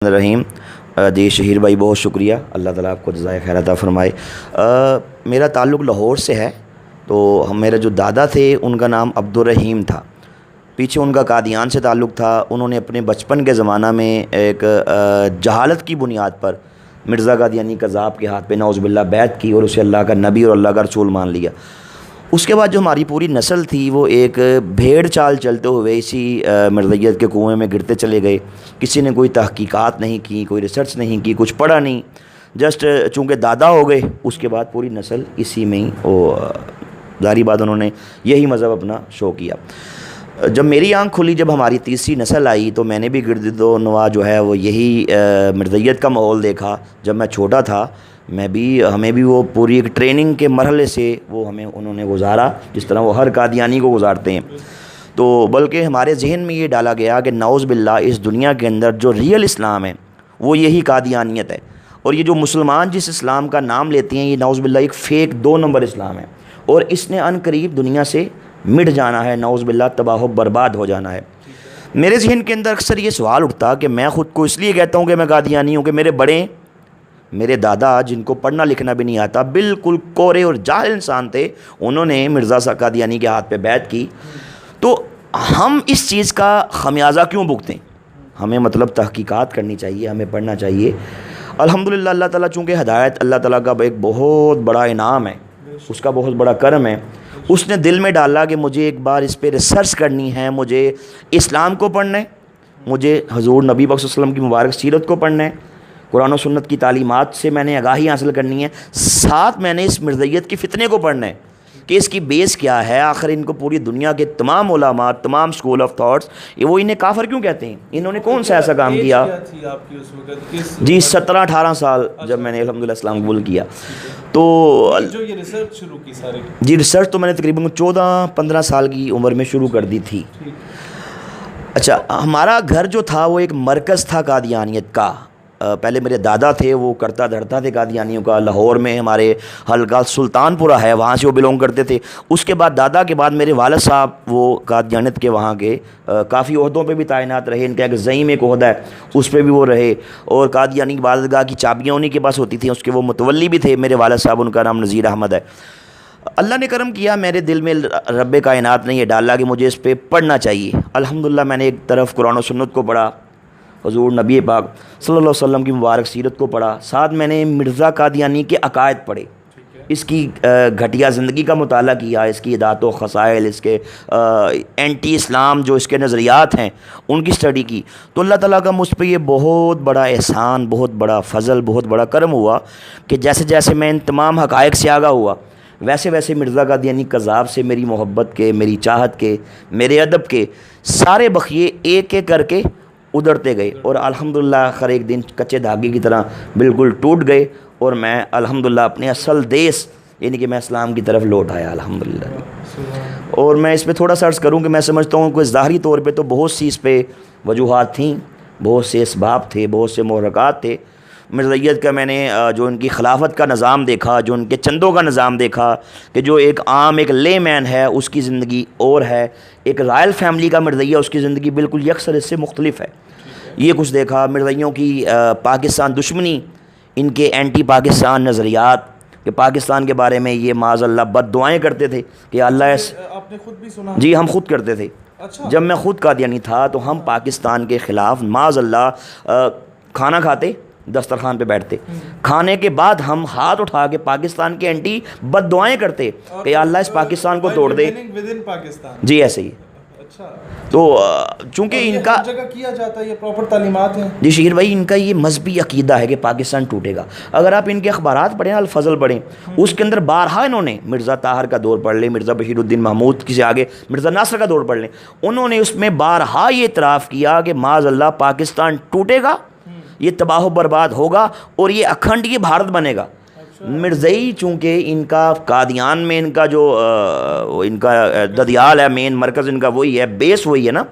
رحیم جی شہیر بھائی بہت شکریہ، اللہ تعالیٰ آپ کو جزائے خیر عطا فرمائے۔ میرا تعلق لاہور سے ہے، تو میرے جو دادا تھے ان کا نام عبدالرحیم تھا، پیچھے ان کا قادیان سے تعلق تھا۔ انہوں نے اپنے بچپن کے زمانہ میں ایک جہالت کی بنیاد پر مرزا قادیانی قذاب کے ہاتھ پہ نعوذ باللہ بیعت کی اور اسے اللہ کا نبی اور اللہ کا رسول مان لیا۔ اس کے بعد جو ہماری پوری نسل تھی وہ ایک بھیڑ چال چلتے ہوئے اسی مرزائیت کے کنویں میں گرتے چلے گئے۔ کسی نے کوئی تحقیقات نہیں کی، کوئی ریسرچ نہیں کی، کچھ پڑھا نہیں، جسٹ چونکہ دادا ہو گئے اس کے بعد پوری نسل اسی میں ہی ظاہری بات انہوں نے یہی مذہب اپنا شو کیا۔ جب میری آنکھ کھلی، جب ہماری تیسری نسل آئی، تو میں نے بھی گرد و نواح جو ہے وہ یہی مرزائیت کا ماحول دیکھا۔ جب میں چھوٹا تھا ہمیں بھی وہ پوری ایک ٹریننگ کے مرحلے سے وہ انہوں نے گزارا، جس طرح وہ ہر قادیانی کو گزارتے ہیں۔ تو بلکہ ہمارے ذہن میں یہ ڈالا گیا کہ نعوذ باللہ اس دنیا کے اندر جو ریئل اسلام ہے وہ یہی قادیانیت ہے، اور یہ جو مسلمان جس اسلام کا نام لیتے ہیں یہ نعوذ باللہ ایک فیک 2 نمبر اسلام ہے، اور اس نے ان قریب دنیا سے مٹ جانا ہے، نعوذ باللہ تباہ و برباد ہو جانا ہے۔ میرے ذہن کے اندر اکثر یہ سوال اٹھتا کہ میں خود کو اس لیے کہتا ہوں کہ میں قادیانی ہوں کہ میرے دادا جن کو پڑھنا لکھنا بھی نہیں آتا، بالکل کورے اور جاہل انسان تھے، انہوں نے مرزا قادیانی کے ہاتھ پہ بیعت کی۔ تو ہم اس چیز کا خمیازہ کیوں بھگتیں؟ ہمیں تحقیقات کرنی چاہیے، ہمیں پڑھنا چاہیے۔ الحمدللہ اللہ تعالیٰ چونکہ ہدایت اللہ تعالیٰ کا ایک بہت بڑا انعام ہے، اس کا بہت بڑا کرم ہے۔ اس نے دل میں ڈالا کہ مجھے ایک بار اس پہ ریسرچ کرنی ہے، مجھے اسلام کو پڑھنا ہے، مجھے حضور نبی پاک صلی اللہ علیہ وسلم کی مبارک سیرت کو پڑھنا ہے، قرآن و سنت کی تعلیمات سے میں نے آگاہی حاصل کرنی ہے، ساتھ میں نے اس مرزائیت کی فتنے کو پڑھنا ہے کہ اس کی بیس کیا ہے، آخر ان کو پوری دنیا کے تمام علماء، تمام اسکول آف تھاٹس وہ انہیں کافر کیوں کہتے ہیں، انہوں نے کون سا ایسا کام کیا۔ جی 17-18 سال جب میں نے الحمدللہ اسلام قبول کیا، تو جو یہ ریسرچ شروع کی ساری جی ریسرچ تو میں نے تقریباً 14-15 سال کی عمر میں شروع کر دی تھی۔ اچھا، ہمارا گھر جو تھا وہ ایک مرکز تھا قادیانیت کا۔ پہلے میرے دادا تھے، وہ کرتا دھرتا تھے قادیانیوں کا، لاہور میں ہمارے حلقہ سلطان پورہ ہے، وہاں سے وہ بلونگ کرتے تھے۔ اس کے بعد دادا کے بعد میرے والد صاحب وہ قادیانیت کے وہاں کے کافی عہدوں پہ بھی تعینات رہے، ان کا ایک زعیم ایک عہدہ ہے اس پہ بھی وہ رہے، اور قادیانی عبادتگاہ کی چابیاں انہیں کے پاس ہوتی تھیں، اس کے وہ متولی بھی تھے میرے والد صاحب، ان کا نام نذیر احمد ہے۔ اللہ نے کرم کیا، میرے دل میں رب کائنات نے یہ ڈالا کہ مجھے اس پہ پڑھنا چاہیے۔ الحمدللہ میں نے ایک طرف قرآن و سنت کو پڑھا، حضور نبی پاک صلی اللہ علیہ وسلم کی مبارک سیرت کو پڑھا، ساتھ میں نے مرزا قادیانی کے عقائد پڑھے، اس کی گھٹیا زندگی کا مطالعہ کیا، اس کی عادات و خصائل، اس کے اینٹی اسلام جو اس کے نظریات ہیں ان کی اسٹڈی کی۔ تو اللہ تعالیٰ کا مجھ پہ یہ بہت بڑا احسان، بہت بڑا فضل، بہت بڑا کرم ہوا کہ جیسے جیسے میں ان تمام حقائق سے آگاہ ہوا، ویسے ویسے مرزا قادیانی قذاب سے میری محبت کے، میری چاہت کے، میرے ادب کے سارے بخیے ایک ایک کر کے ادھرتے گئے، اور الحمدللہ آخر ایک دن کچے دھاگے کی طرح بالکل ٹوٹ گئے، اور میں الحمدللہ اپنے اصل دیس یعنی کہ میں اسلام کی طرف لوٹ آیا الحمدللہ۔ اور میں اس پہ تھوڑا سا عرض کروں کہ میں سمجھتا ہوں کہ ظاہری طور پہ تو بہت سی اس پہ وجوہات تھیں، بہت سے اسباب تھے، بہت سے محرکات تھے۔ مرزائیت کا میں نے جو ان کی خلافت کا نظام دیکھا، جو ان کے چندوں کا نظام دیکھا، کہ جو ایک عام ایک لے مین ہے اس کی زندگی اور ہے، ایک رائل فیملی کا مرزائیہ اس کی زندگی بالکل یکسر اس سے مختلف ہے، یہ کچھ دیکھا۔ مرزائیوں کی پاکستان دشمنی، ان کے اینٹی پاکستان نظریات، کہ پاکستان کے بارے میں یہ معاذ اللہ بد دعائیں کرتے تھے کہ اللہ آپ نے خود بھی سنا؟ جی ہم خود کرتے تھے۔ اچھا، جب میں خود قادیانی تھا تو ہم پاکستان کے خلاف معاذ اللہ کھانا کھاتے، دسترخوان پہ بیٹھتے، کھانے کے بعد ہم ہاتھ اٹھا کے پاکستان کے اینٹی بد دعائیں کرتے کہ اللہ اس پاکستان کو توڑ دے۔ جی ایسے ہی۔ تو چونکہ ان کا جگہ کیا جاتا ہے، یہ پراپر تعلیمات ہیں۔ جی شہیر بھائی، ان کا یہ مذہبی عقیدہ ہے کہ پاکستان ٹوٹے گا۔ اگر آپ ان کے اخبارات پڑھیں، الفضل پڑھیں، اس کے اندر بارہا انہوں نے مرزا طاہر کا دور پڑھ لیں، مرزا بشیر الدین محمود کی سے آگے مرزا ناصر کا دور پڑھ لیں، انہوں نے اس میں بارہا یہ اعتراف کیا کہ معاذ اللہ پاکستان ٹوٹے گا، یہ تباہ و برباد ہوگا، اور یہ اکھنڈ یہ بھارت بنے گا۔ مرزائی چونکہ ان کا قادیان میں ان کا جو ان کا ددیال ہے، مین مرکز ان کا وہی ہے، بیس وہی ہے نا،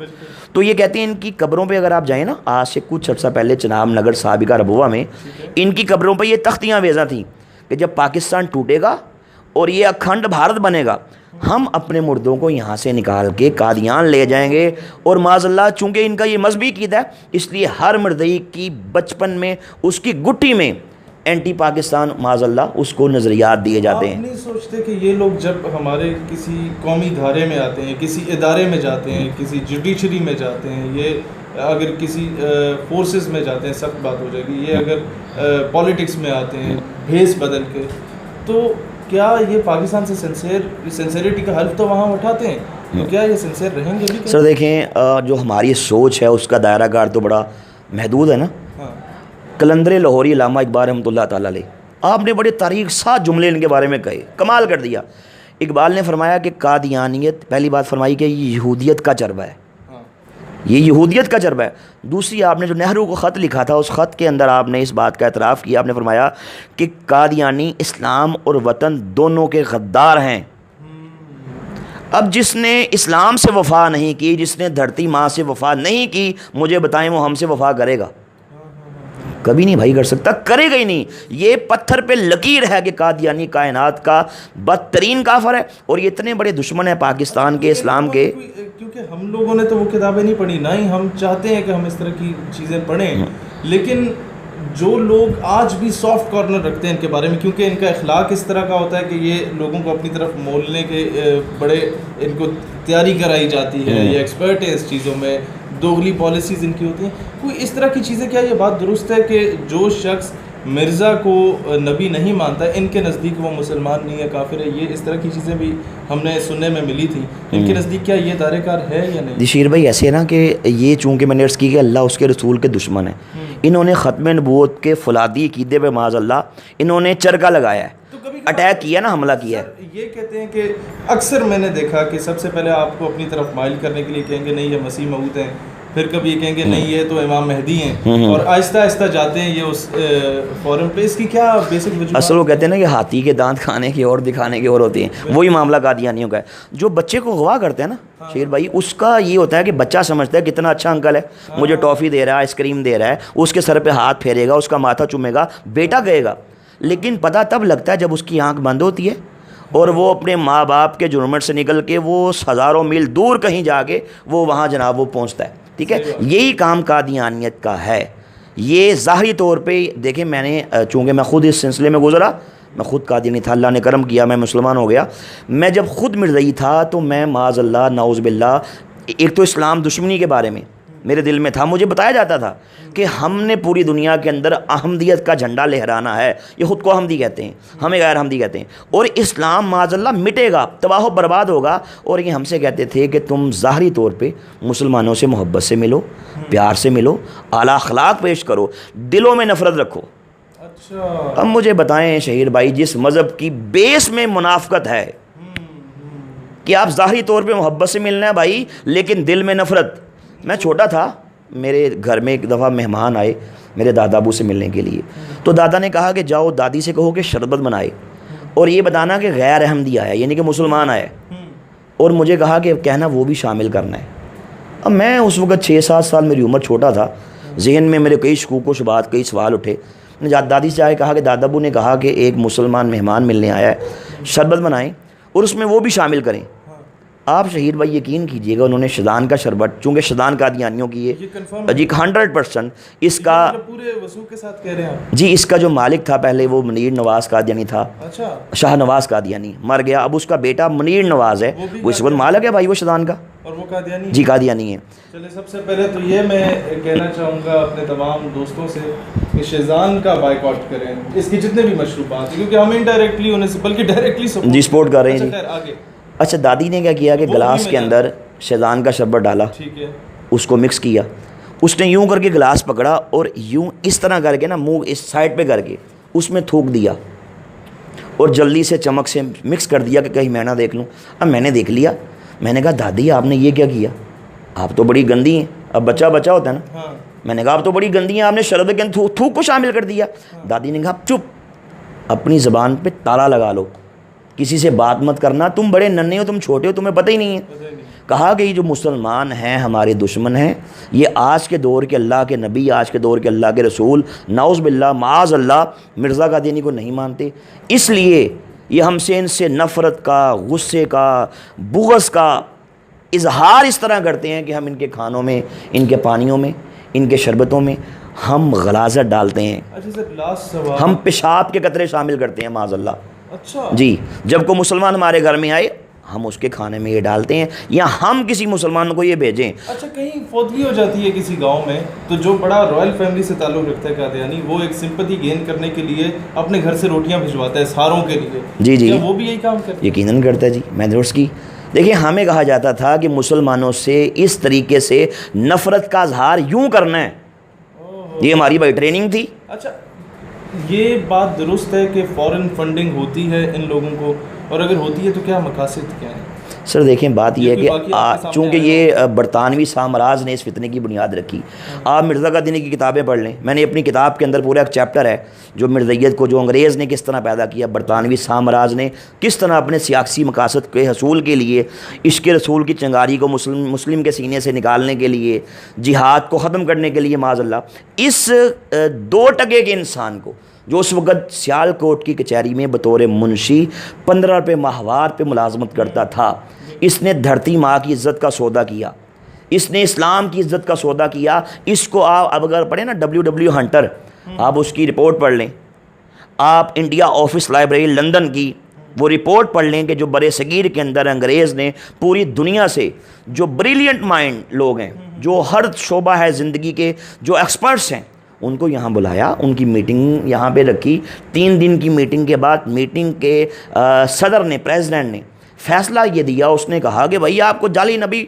تو یہ کہتے ہیں ان کی قبروں پہ اگر آپ جائیں نا، آج سے کچھ عرصہ پہلے چناب نگر سابقہ ربوہ میں ان کی قبروں پہ یہ تختیاں ویزاں تھیں کہ جب پاکستان ٹوٹے گا اور یہ اکھنڈ بھارت بنے گا ہم اپنے مردوں کو یہاں سے نکال کے قادیان لے جائیں گے، اور معاذ اللہ چونکہ ان کا یہ مذہبی عقیدہ ہے اس لیے ہر مردئی کی بچپن میں اس کی گٹی میں اینٹی پاکستان معاذ اللہ اس کو نظریات دیے جاتے ہیں۔ آپ نہیں سوچتے کہ یہ لوگ جب ہمارے کسی قومی دھارے میں آتے ہیں، کسی ادارے میں جاتے ہیں، کسی جوڈیشری میں جاتے ہیں، یہ اگر کسی فورسز میں جاتے ہیں سخت بات ہو جائے گی، یہ اگر پالیٹکس میں آتے ہیں بھیس بدل کے، تو کیا یہ پاکستان سے سنسیریٹی کا حلف تو وہاں اٹھاتے ہیں، تو کیا یہ سنسیر رہیں گے بھی؟ سر دیکھیں جو ہماری سوچ ہے اس کا دائرہ کار تو بڑا محدود ہے نا۔ ہاں قلندر لاہوری علامہ اقبال رحمۃ اللہ تعالیٰ علیہ، آپ نے بڑے تاریخ ساتھ جملے ان کے بارے میں کہے، کمال کر دیا۔ اقبال نے فرمایا کہ قادیانیت، پہلی بات فرمائی کہ یہ یہودیت کا چربہ ہے، یہ یہودیت کا چربہ ہے۔ دوسری آپ نے جو نہرو کو خط لکھا تھا اس خط کے اندر آپ نے اس بات کا اعتراف کیا، آپ نے فرمایا کہ قادیانی اسلام اور وطن دونوں کے غدار ہیں۔ اب جس نے اسلام سے وفا نہیں کی، جس نے دھرتی ماں سے وفا نہیں کی، مجھے بتائیں وہ ہم سے وفا کرے گا؟ کبھی نہیں بھائی کر سکتا، کرے گا ہی نہیں۔ یہ پتھر پہ لکیر ہے کہ قادیانی کائنات کا بدترین کافر ہے، اور یہ اتنے بڑے دشمن ہیں پاکستان کے، اسلام کے۔ کیونکہ ہم لوگوں نے تو وہ کتابیں نہیں پڑھی، نہ ہی ہم چاہتے ہیں کہ ہم اس طرح کی چیزیں پڑھیں، لیکن جو لوگ آج بھی سافٹ کارنر رکھتے ہیں ان کے بارے میں، کیونکہ ان کا اخلاق اس طرح کا ہوتا ہے کہ یہ لوگوں کو اپنی طرف مولنے کے بڑے ان کو تیاری کرائی جاتی ہے، یہ ایکسپرٹ ہے اس چیزوں میں، دوغلی پالیسیز ان کی ہوتی ہیں، کوئی اس طرح کی چیزیں۔ کیا یہ بات درست ہے کہ جو شخص مرزا کو نبی نہیں مانتا ہے ان کے نزدیک وہ مسلمان نہیں ہے، کافر ہے؟ یہ اس طرح کی چیزیں بھی ہم نے سننے میں ملی تھیں، ان کے نزدیک کیا یہ دائرہ کار ہے یا نہیں؟ شیر بھائی ایسے ہے نا کہ یہ چونکہ میں نے عرض کی کہ اللہ اس کے رسول کے دشمن ہیں، انہوں نے ختم نبوت کے فولادی عقیدے پہ معاذ اللہ انہوں نے چرکا لگایا ہے، اٹیک کیا نا، حملہ کیا ہے۔ یہ کہتے ہیں کہ اکثر میں نے دیکھا کہ سب سے پہلے آپ کو اپنی طرف مائل کرنے کے لیے کہیں گے نہیں یہ مسیح موعود ہیں، پھر کبھی یہ کہیں گے نہیں یہ تو امام مہدی ہیں، اور آہستہ آہستہ جاتے ہیں یہ اس فورم پہ۔ اس کی کیا بیسک وجوہات؟ اصل وہ کہتے ہیں نا کہ ہاتھی کے دانت کھانے کی اور دکھانے کی اور ہوتی ہیں، وہی معاملہ قادیانیوں کا ہے۔ جو بچے کو اغوا کرتے ہیں نا شیر بھائی، اس کا یہ ہوتا ہے کہ بچہ سمجھتا ہے کتنا اچھا انکل ہے، مجھے ٹافی دے رہا ہے، آئس کریم دے رہا ہے، اس کے سر پہ ہاتھ پھیرے گا، اس کا ماتھا چومے گا، بیٹا کہے گا۔ لیکن پتہ تب لگتا ہے جب اس کی آنکھ بند ہوتی ہے اور وہ اپنے ماں باپ کے جرمٹ سے نکل کے وہ ہزاروں میل دور کہیں جا کے وہ وہاں جناب وہ پہنچتا ہے۔ ٹھیک ہے، یہی کام قادیانیت کا ہے۔ یہ ظاہری طور پہ دیکھیں، میں نے چونکہ میں خود اس سلسلے میں گزرا، میں خود قادیانی تھا، اللہ نے کرم کیا میں مسلمان ہو گیا۔ میں جب خود مرزئی تھا تو میں معاذ اللہ نعوذ باللہ، ایک تو اسلام دشمنی کے بارے میں میرے دل میں تھا، مجھے بتایا جاتا تھا کہ ہم نے پوری دنیا کے اندر احمدیت کا جھنڈا لہرانا ہے، یہ خود کو احمدی کہتے ہیں، ہمیں غیر احمدی کہتے ہیں، اور اسلام معاذ اللہ مٹے گا، تباہ و برباد ہوگا۔ اور یہ ہم سے کہتے تھے کہ تم ظاہری طور پہ مسلمانوں سے محبت سے ملو، پیار سے ملو، اعلیٰ اخلاق پیش کرو، دلوں میں نفرت رکھو۔ اچھا، اب مجھے بتائیں شہیر بھائی، جس مذہب کی بیس میں منافقت ہے کہ آپ ظاہری طور پہ محبت سے ملنا ہے بھائی لیکن دل میں نفرت۔ میں چھوٹا تھا، میرے گھر میں ایک دفعہ مہمان آئے میرے دادا ابو سے ملنے کے لیے، تو دادا نے کہا کہ جاؤ دادی سے کہو کہ شربت بنائے اور یہ بتانا کہ غیر احمدی آیا، یعنی کہ مسلمان آیا، اور مجھے کہا کہ کہنا وہ بھی شامل کرنا ہے۔ اب میں اس وقت 6-7 سال میری عمر، چھوٹا تھا، ذہن میں میرے کئی شکوک و شبہات، کئی سوال اٹھے۔ میں نے دادی سے آئے کہا کہ دادا ابو نے کہا کہ ایک مسلمان مہمان ملنے آیا ہے، شربت بنائیں اور اس میں وہ بھی شامل کریں۔ آپ شہید بھائی یقین کیجئے گا، انہوں نے شدان کا شربت، چونکہ شدان قادیانیوں کی ہے جی 100%، اس کا پورے وثوق کے ساتھ کہہ رہے ہیں جی، اس کا جو مالک تھا پہلے وہ منیر نواز قادیانی تھا، اچھا، شاہ نواز قادیانی مر گیا، اب اس کا بیٹا منیر نواز ہے، وہ اس وقت مالک ہے بھائی وہ شدان کا، اور وہ قادیانی جی قادیانی ہے۔ چلے سب سے پہلے تو یہ میں کہنا چاہوں گا اپنے تمام دوستوں سے کہ شیزان کا بائیکاٹ کریں، اس کی جتنے بھی مشروبات ہیں، کیونکہ ہم انڈائریکٹلی انہیں سے بلکہ ڈائریکٹلی جی سپورٹ کر رہے ہیں جی۔ آگے اچھا، دادی نے کیا کیا کہ گلاس کے اندر شیزان کا شربت ڈالا، ٹھیک ہے، اس کو مکس کیا، اس نے یوں کر کے گلاس پکڑا اور یوں اس طرح کر کے نا منہ اس سائڈ پہ کر کے اس میں تھوک دیا اور جلدی سے چمک سے مکس کر دیا کہ کہیں میں نہ دیکھ لوں۔ اب میں نے دیکھ لیا، میں نے کہا دادی آپ نے یہ کیا کیا، آپ تو بڑی گندی ہیں۔ اب بچہ ہوتا ہے نا، ہاں، میں نے کہا آپ تو بڑی گندی ہیں، آپ نے شربت کے اندر تھوک کو شامل کر دیا۔ دادی نے کہا چپ، اپنی زبان پہ تالا لگا لو، کسی سے بات مت کرنا، تم بڑے ننھے ہو، تم چھوٹے ہو، تمہیں پتہ ہی نہیں ہے۔ کہا کہ یہ جو مسلمان ہیں ہمارے دشمن ہیں، یہ آج کے دور کے اللہ کے نبی، آج کے دور کے اللہ کے رسول، نعوذ باللہ معاذ اللہ مرزا قادیانی کو نہیں مانتے، اس لیے یہ ہم سے ان سے نفرت کا، غصے کا، بغض کا اظہار اس طرح کرتے ہیں کہ ہم ان کے کھانوں میں، ان کے پانیوں میں، ان کے شربتوں میں ہم غلاظت ڈالتے ہیں. اچھا سر، لاسٹ سوال. ہم پیشاب کے قطرے شامل کرتے ہیں معاذ اللہ. اچھا جی، جب کوئی مسلمان ہمارے گھر میں آئے ہم اس کے کھانے میں یہ ڈالتے ہیں، یا ہم کسی مسلمان کو یہ بھیجیں. اچھا، کہیں فوتگی ہو جاتی ہے کسی گاؤں میں، تو جو بڑا رائل فیملی سے تعلق رکھتا ہے قادیانی، وہ ایک سمپتھی گین کرنے کے لیے اپنے گھر سے روٹیاں بھجواتا ہے ساروں کے لیے. جی جی، کیا وہ بھی یہی کام کرتا ہے؟ یقیناً کرتا ہے جی. میں نے اس کی دیکھیے، ہمیں کہا جاتا تھا کہ مسلمانوں سے اس طریقے سے نفرت کا اظہار یوں کرنا ہے، یہ ہماری بھائی ٹریننگ تھی. اچھا، یہ بات درست ہے کہ فورن فنڈنگ ہوتی ہے ان لوگوں کو، اور اگر ہوتی ہے تو کیا مقاصد کیا ہیں؟ سر دیکھیں، بات یہ ہے کہ باقی آپ کے سامنے چونکہ یہ برطانوی سامراج نے اس فتنے کی بنیاد رکھی. آپ مرزا قادیانی کی کتابیں پڑھ لیں، میں نے اپنی کتاب کے اندر پورا ایک چیپٹر ہے جو مرزائیت کو، جو انگریز نے کس طرح پیدا کیا، برطانوی سامراج نے کس طرح اپنے سیاسی مقاصد کے حصول کے لیے عشق رسول کی چنگاری کو مسلم کے سینے سے نکالنے کے لیے، جہاد کو ختم کرنے کے لیے معاذ اللہ، اس 2% کے انسان کو جو اس وقت سیال کوٹ کی کچہری میں بطور منشی 15 روپے ماہوار پہ ملازمت کرتا تھا، اس نے دھرتی ماں کی عزت کا سودا کیا، اس نے اسلام کی عزت کا سودا کیا. اس کو آپ اب اگر پڑھیں نا WW ہنٹر، آپ اس کی رپورٹ پڑھ لیں، آپ انڈیا آفس لائبریری لندن کی وہ رپورٹ پڑھ لیں کہ جو برِ صغیر کے اندر انگریز نے پوری دنیا سے جو بریلینٹ مائنڈ لوگ ہیں، جو ہر شعبہ ہے زندگی کے، جو ایکسپرٹس ہیں، ان کو یہاں بلایا، ان کی میٹنگ یہاں پہ رکھی. 3 دن کی میٹنگ کے بعد میٹنگ کے صدر نے، پریزیڈنٹ نے فیصلہ یہ دیا، اس نے کہا کہ بھائی آپ کو جعلی نبی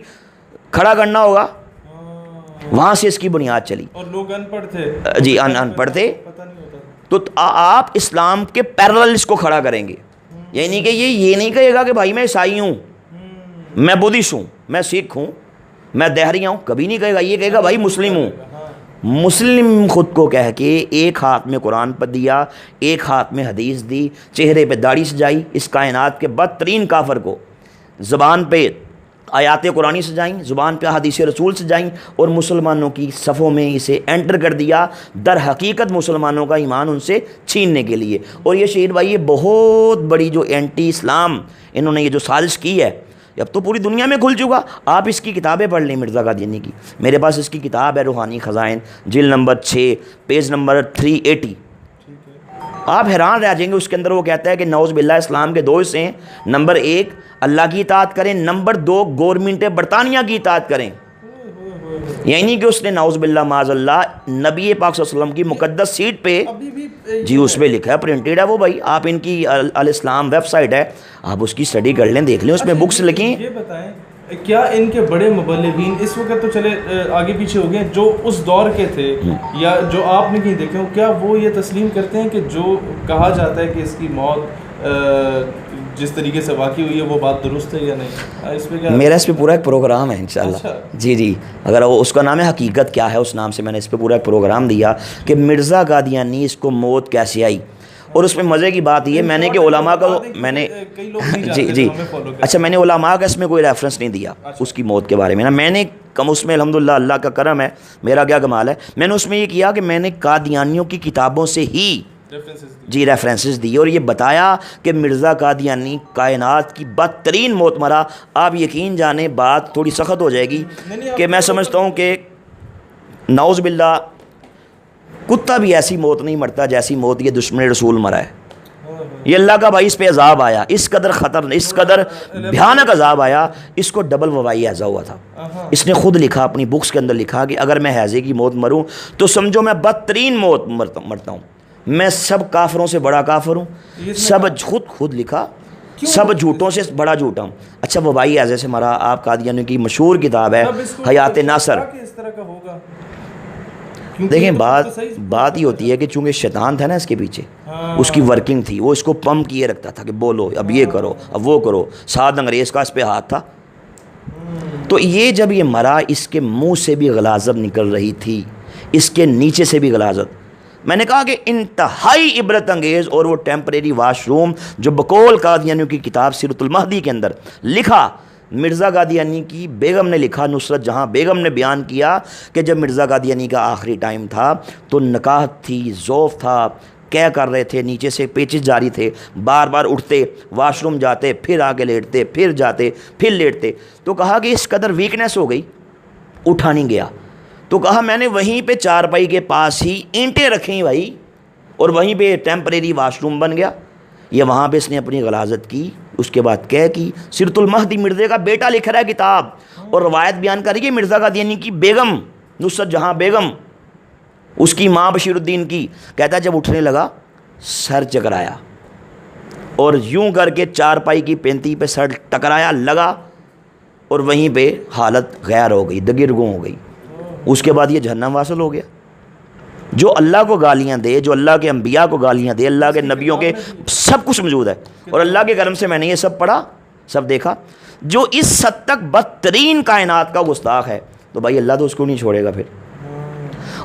کھڑا کرنا ہوگا. وہاں سے اس کی بنیاد چلی. اور لوگ ان پڑھ تھے. جی، ان پڑھ تھے. پتہ نہیں ہوتا تھا. تو آپ اسلام کے پیرلل اس کو کھڑا کریں گے. یعنی کہ یہ نہیں کہے گا کہ بھائی میں عیسائی ہوں، میں بدھسٹ ہوں، میں سکھ ہوں، میں دہریہ ہوں، کبھی نہیں کہے گا. یہ کہے گا بھائی مسلم ہوں. مسلم خود کو کہہ کے ایک ہاتھ میں قرآن پر دیا، ایک ہاتھ میں حدیث دی، چہرے پہ داڑھی سجائی. اس کائنات کے بدترین کافر کو زبان پہ آیات قرآنی سجائیں، زبان پہ حدیث رسول سجائیں، اور مسلمانوں کی صفوں میں اسے انٹر کر دیا، در حقیقت مسلمانوں کا ایمان ان سے چھیننے کے لیے. اور یہ شہید بھائی، یہ بہت بڑی جو اینٹی اسلام انہوں نے یہ جو سازش کی ہے، اب تو پوری دنیا میں کھل چکا. آپ اس کی کتابیں پڑھ لیں مرزا قادیانی کی. میرے پاس اس کی کتاب ہے روحانی خزائن، جلد نمبر 6، پیج نمبر 380. آپ حیران رہ جائیں گے. اس کے اندر وہ کہتا ہے کہ نعوذ باللہ اسلام کے 2 حصے ہیں. نمبر 1 اللہ کی اطاعت کریں، نمبر 2 گورنمنٹ برطانیہ کی اطاعت کریں. یعنی کہ اس نے نعوذ باللہ معاذ اللہ نبی پاک صلی اللہ علیہ وسلم کی مقدس سیٹ پہ، جی اس پہ لکھا ہے، پرنٹڈ ہے وہ بھائی. آپ ان کی الاسلام ویب سائٹ ہے، آپ اس کی اسٹڈی کر لیں، دیکھ لیں، اس میں بکس لکھی ہیں. یہ بتائیں کیا ان کے بڑے مبلغین اس وقت تو چلے آگے پیچھے ہو گئے، جو اس دور کے تھے یا جو آپ نے کہیں دیکھے ہو، کیا وہ یہ تسلیم کرتے ہیں کہ جو کہا جاتا ہے کہ اس کی موت جس طریقے سے واقع ہوئی ہے وہ بات درست ہے یا نہیں؟ اس پہ کیا میرا اس پہ پورا ایک پروگرام ہے انشاءاللہ. جی جی، اگر اس کا نام ہے حقیقت کیا ہے، اس نام سے میں نے اس پہ پورا ایک پروگرام دیا کہ مرزا قادیانی اس کو موت کیسے آئی. اور اس میں مزے کی بات یہ، میں نے کہ علماء کا میں نے جی اچھا، میں نے علماء کا اس میں کوئی ریفرنس نہیں دیا اس کی موت کے بارے میں نا. میں نے کم اس میں الحمدللہ اللہ کا کرم ہے، میرا کیا کمال ہے، میں نے اس میں یہ کیا کہ میں نے قادیانیوں کی کتابوں سے ہی جی ریفرنسز دی، اور یہ بتایا کہ مرزا قادیانی کائنات کی بدترین موت مرا. آپ یقین جانیں، بات تھوڑی سخت ہو جائے گی کہ میں سمجھتا ہوں کہ نعوذ باللہ کتا بھی ایسی موت نہیں مرتا جیسی موت یہ دشمن رسول مرا ہے. یہ اللہ کا بھائی، اس پہ عذاب آیا، اس قدر خطر، اس قدر بھیانک عذاب آیا، اس کو ڈبل وبائی ہیضہ ہوا تھا. اس نے خود لکھا، اپنی بکس کے اندر لکھا کہ اگر میں ہیضے کی موت مروں تو سمجھو میں بدترین موت مرتا ہوں، میں سب کافروں سے بڑا کافر ہوں، سب خود لکھا، سب جھوٹوں سے بڑا جھوٹا ہوں. اچھا، وبائی ہیضے سے مرا. آپ قادیانی کی مشہور کتاب ہے حیات ناصر. دیکھیں، بات ہی ہوتی ہے کہ چونکہ شیطان تھا نا اس کے پیچھے، اس کی ورکنگ تھی، وہ اس کو پمپ کیے رکھتا تھا کہ بولو، اب یہ کرو، اب وہ کرو. ساتھ انگریز کا اس پہ ہاتھ تھا. تو یہ جب یہ مرا، اس کے منہ سے بھی غلاظت نکل رہی تھی، اس کے نیچے سے بھی غلاظت. میں نے کہا کہ انتہائی عبرت انگیز، اور وہ ٹیمپریری واش روم جو بقول قادیانیوں کی کتاب سیرت المہدی کے اندر لکھا، مرزا قادیانی کی بیگم نے لکھا، نصرت جہاں بیگم نے بیان کیا کہ جب مرزا قادیانی کا آخری ٹائم تھا تو نکاحت تھی، ذوف تھا، کیا کر رہے تھے، نیچے سے پیچز جاری تھے، بار بار اٹھتے، واش روم جاتے، پھر آگے لیٹتے، پھر جاتے، پھر لیٹتے. تو کہا کہ اس قدر ویکنیس ہو گئی، اٹھا نہیں گیا. تو کہا میں نے وہیں پہ چارپائی کے پاس ہی اینٹیں رکھیں بھائی، اور وہیں پہ ٹیمپریری واش روم بن گیا. یہ وہاں پہ اس نے اپنی غلاظت کی. اس کے بعد کہہ کی سیرت المہدی مرزا کا بیٹا لکھ رہا ہے کتاب، اور روایت بیان کر رہی ہے مرزا قادیانی کی بیگم نصرت جہاں بیگم، اس کی ماں بشیر الدین کی. کہتا ہے جب اٹھنے لگا سر چکرایا، اور یوں کر کے چارپائی کی پینتی پہ سر ٹکرایا لگا، اور وہیں پہ حالت غیر ہو گئی، دگرگوں ہو گئی. اس کے بعد یہ جہنم واصل ہو گیا. جو اللہ کو گالیاں دے، جو اللہ کے انبیاء کو گالیاں دے، اللہ کے نبیوں کے، سب کچھ موجود ہے. اور اللہ کے کرم سے میں نے یہ سب پڑھا، سب دیکھا. جو اس حد تک بدترین کائنات کا گستاخ ہے تو بھائی اللہ تو اس کو نہیں چھوڑے گا پھر.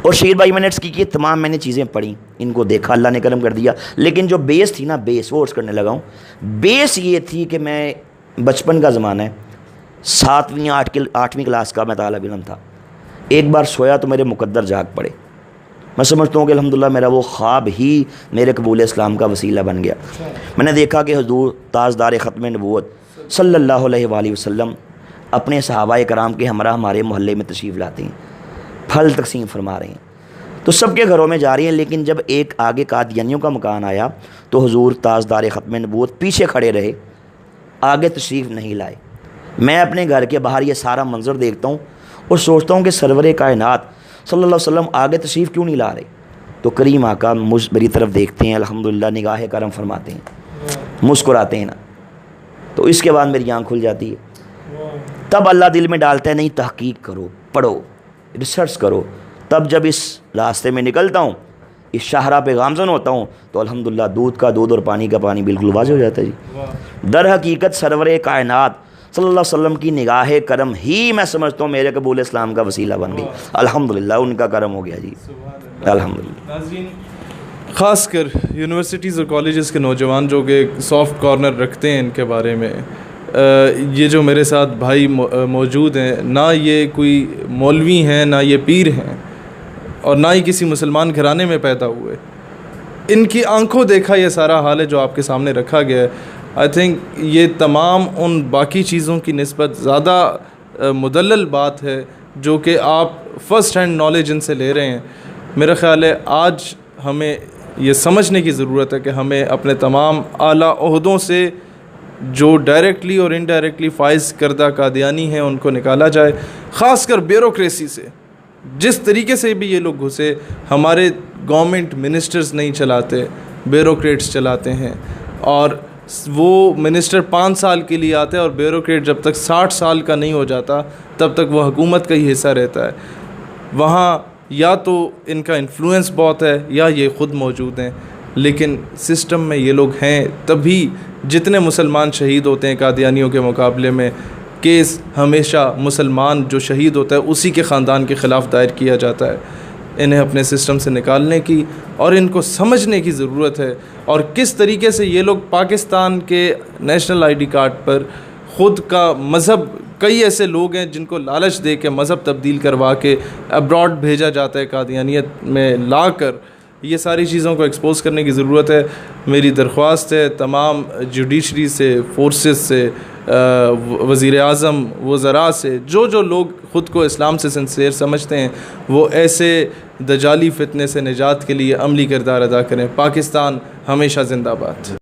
اور شیر بھائی منٹس کی تمام میں نے چیزیں پڑھی، ان کو دیکھا، اللہ نے کرم کر دیا. لیکن جو بیس تھی نا، بیس وہ کرنے لگا ہوں. بیس یہ تھی کہ میں بچپن کا زمانہ ہے، 7ویں 8ویں کلاس کا میں طالب علم تھا. ایک بار سویا تو میرے مقدر جاگ پڑے. میں سمجھتا ہوں کہ الحمدللہ میرا وہ خواب ہی میرے قبول اسلام کا وسیلہ بن گیا. میں نے دیکھا کہ حضور تاجدار ختم نبوت صلی اللہ علیہ وآلہ وسلم اپنے صحابہ کرام کے ہمراہ ہمارے محلے میں تشریف لاتے ہیں، پھل تقسیم فرما رہے ہیں. تو سب کے گھروں میں جا رہی ہیں. لیکن جب ایک آگے قادیانیوں کا مکان آیا تو حضور تاجدار ختم نبوت پیچھے کھڑے رہے، آگے تشریف نہیں لائے. میں اپنے گھر کے باہر یہ سارا منظر دیکھتا ہوں اور سوچتا ہوں کہ سرور کائنات صلی اللہ علیہ وسلم آگے تشریف کیوں نہیں لا رہے. تو کریم آقا میری طرف دیکھتے ہیں، الحمدللہ نگاہ کرم فرماتے ہیں، مسکراتے ہیں نا. تو اس کے بعد میری آنکھ کھل جاتی ہے. تب اللہ دل میں ڈالتا ہے نہیں تحقیق کرو، پڑھو، ریسرچ کرو. تب جب اس راستے میں نکلتا ہوں، اس شاہراہ پہ گامزن ہوتا ہوں، تو الحمدللہ دودھ کا دودھ اور پانی کا پانی بالکل واضح ہو جاتا ہے جی. در حقیقت سرور کائنات صلی اللہ علیہ وسلم کی نگاہ کرم ہی میں سمجھتا ہوں میرے قبول اسلام کا وسیلہ بن گئی. الحمدللہ ان کا کرم ہو گیا جی، الحمدللہ. ناظرین، خاص کر یونیورسٹیز اور کالجز کے نوجوان جو کہ سافٹ کارنر رکھتے ہیں ان کے بارے میں، یہ جو میرے ساتھ بھائی موجود ہیں، نہ یہ کوئی مولوی ہیں، نہ یہ پیر ہیں، اور نہ ہی کسی مسلمان گھرانے میں پیدا ہوئے. ان کی آنکھوں دیکھا یہ سارا حال ہے جو آپ کے سامنے رکھا گیا ہے. آئی تھنک یہ تمام ان باقی چیزوں کی نسبت زیادہ مدلل بات ہے جو کہ آپ فرسٹ ہینڈ نالج ان سے لے رہے ہیں. میرا خیال ہے آج ہمیں یہ سمجھنے کی ضرورت ہے کہ ہمیں اپنے تمام اعلیٰ عہدوں سے جو ڈائریکٹلی اور انڈائریکٹلی فائز کردہ قادیانی ہیں ان کو نکالا جائے. خاص کر بیوروکریسی سے، جس طریقے سے بھی یہ لوگ گھسے، ہمارے گورنمنٹ منسٹرز نہیں چلاتے، بیوروکریٹس چلاتے ہیں. اور وہ منسٹر 5 سال کے لیے آتے ہیں اور بیوروکریٹ جب تک 60 سال کا نہیں ہو جاتا تب تک وہ حکومت کا ہی حصہ رہتا ہے. وہاں یا تو ان کا انفلوئنس بہت ہے یا یہ خود موجود ہیں. لیکن سسٹم میں یہ لوگ ہیں، تبھی جتنے مسلمان شہید ہوتے ہیں قادیانیوں کے مقابلے میں، کیس ہمیشہ مسلمان جو شہید ہوتا ہے اسی کے خاندان کے خلاف دائر کیا جاتا ہے. انہیں اپنے سسٹم سے نکالنے کی اور ان کو سمجھنے کی ضرورت ہے. اور کس طریقے سے یہ لوگ پاکستان کے نیشنل آئی ڈی کارڈ پر خود کا مذہب، کئی ایسے لوگ ہیں جن کو لالچ دے کے مذہب تبدیل کروا کے ابراڈ بھیجا جاتا ہے قادیانیت میں لا کر. یہ ساری چیزوں کو ایکسپوز کرنے کی ضرورت ہے. میری درخواست ہے تمام جوڈیشری سے، فورسز سے، وزیر اعظم، وزراء سے، جو لوگ خود کو اسلام سے سنسیئر سمجھتے ہیں، وہ ایسے دجالی فتنے سے نجات کے لیے عملی کردار ادا کریں. پاکستان ہمیشہ زندہ باد.